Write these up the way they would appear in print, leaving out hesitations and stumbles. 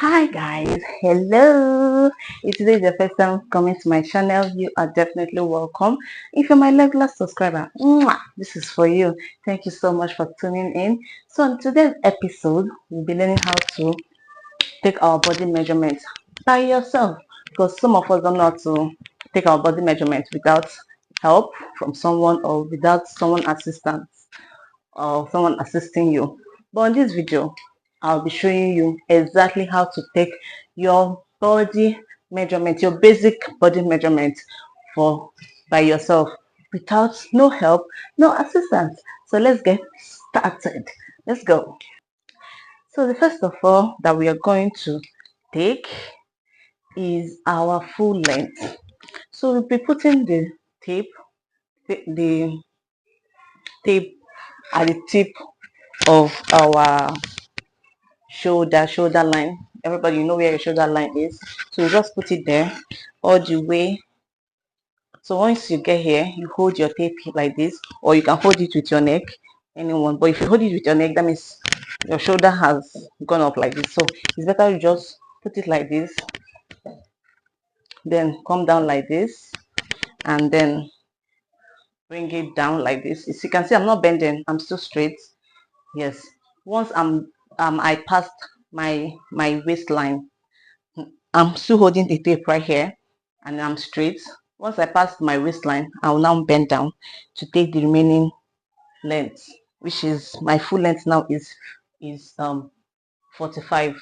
Hi guys, hello. If today is the first time coming to my channel, you are definitely welcome. If you're my regular subscriber, this is for you. Thank you so much for tuning in. So in today's episode, we'll be learning how to take our body measurements by yourself, because some of us don't know how to take our body measurements without help from someone or without someone assistance or someone assisting you. But in this video, I'll be showing you exactly how to take your body measurement, your basic body measurement for by yourself without no help, no assistance. So let's get started. Let's go. So the first of all that we are going to take is our full length. So we'll be putting tape, the tape at the tip of our shoulder line. Everybody, you know where your shoulder line is, so you just put it there all the way. So once you get here, you hold your tape like this, or you can hold it with your neck, anyone. But if you hold it with your neck, that means your shoulder has gone up like this. So it's better you just put it like this, then come down like this, and then bring it down like this. As you can see, I'm not bending, I'm still straight. Yes, once I passed my waistline, I'm still holding the tape right here, and I'm straight. Once I pass my waistline, I will now bend down to take the remaining length, which is my full length now is 45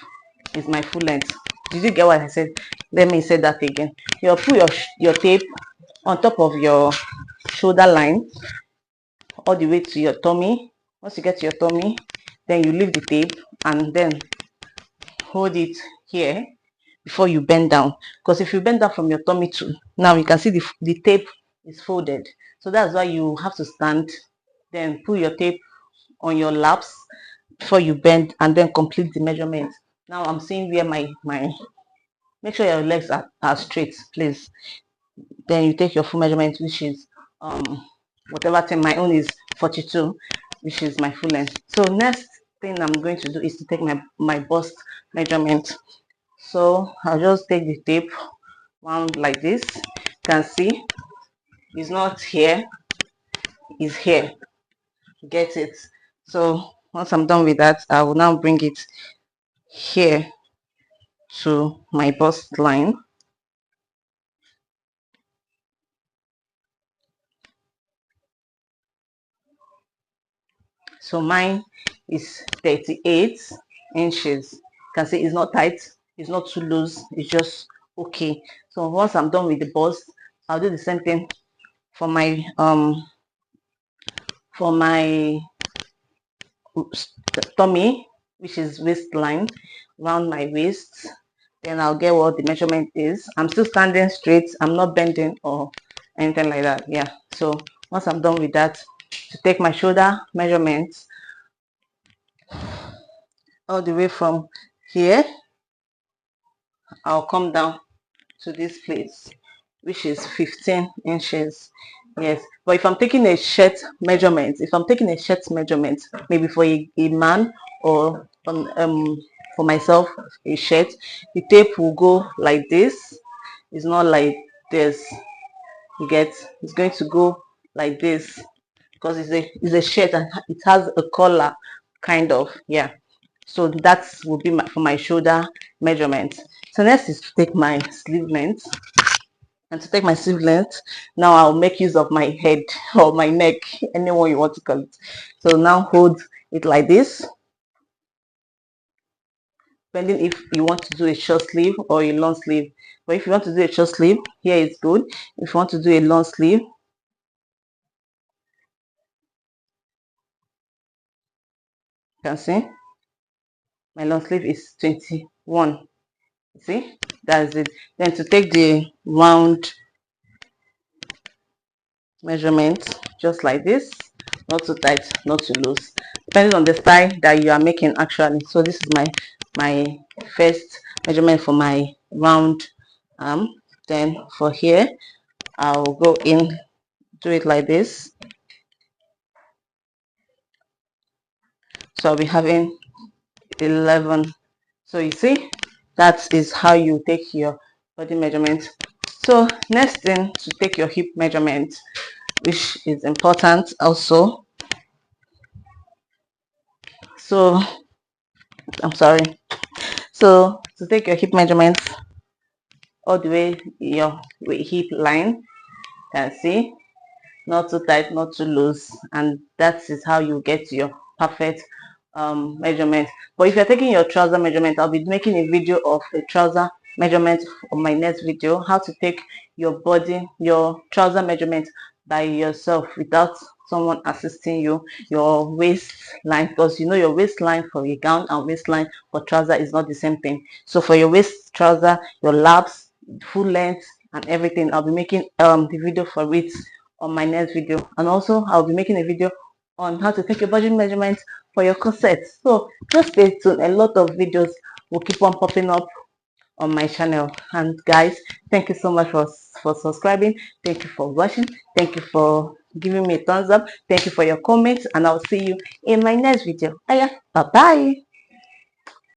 is my full length. Did you get what I said? Let me say that again. You put your tape on top of your shoulder line all the way to your tummy. Once you get to your tummy, then you leave the tape and then hold it here before you bend down, because if you bend down from your tummy to now, you can see the tape is folded. So that's why you have to stand, then put your tape on your laps before you bend, and then complete the measurement. Now I'm seeing where my make sure your legs are straight, please. Then you take your full measurement, which is whatever thing. My own is 42, which is my full length. So next thing I'm going to do is to take my bust measurement. So I'll just take the tape wound like this. You can see it's not here, it's here. Get it? So once I'm done with that, I will now bring it here to my bust line. So mine is 38 inches. You can see it's not tight, it's not too loose, it's just okay. So once I'm done with the bust, I'll do the same thing for my tummy, which is waistline, around my waist. Then I'll get what the measurement is. I'm still standing straight, I'm not bending or anything like that. Yeah, so once I'm done with that, to take my shoulder measurements all the way from here, I'll come down to this place, which is 15 inches. Yes, but if I'm taking a shirt measurement, maybe for a man, or for myself, a shirt, the tape will go like this. It's not like this. You get? It's going to go like this, because it's a shirt and it has a collar, kind of. Yeah, so that will be for my shoulder measurement. So next is to take my sleeve length. And to take my sleeve length, now I'll make use of my head or my neck, anyone you want to call it. So now hold it like this, depending if you want to do a short sleeve or a long sleeve. But if you want to do a short sleeve, here is good. If you want to do a long sleeve, you can see my long sleeve is 21. See, that's it. Then to take the round measurement, just like this, not too tight, not too loose, depending on the style that you are making actually. So this is my first measurement for my round arm. Then for here, I'll go in, do it like this. So I'll be having 11. So you see, That is how you take your body measurement. So next thing, to take your hip measurement, which is important also. So I'm sorry. So to take your hip measurements all the way your hip line, can see, not too tight, not too loose, and that is how you get your perfect measurement. But if you're taking your trouser measurement, I'll be making a video of a trouser measurement on my next video, how to take your trouser measurement by yourself without someone assisting you, your waistline, because you know your waistline for a gown and waistline for trouser is not the same thing. So for your waist trouser, your laps, full length and everything, I'll be making the video for it on my next video. And also I'll be making a video on how to take your body measurement for your corset. So just stay tuned. A lot of videos will keep on popping up on my channel. And guys, thank you so much for subscribing. Thank you for watching. Thank you for giving me a thumbs up. Thank you for your comments, and I'll see you in my next video. Bye bye.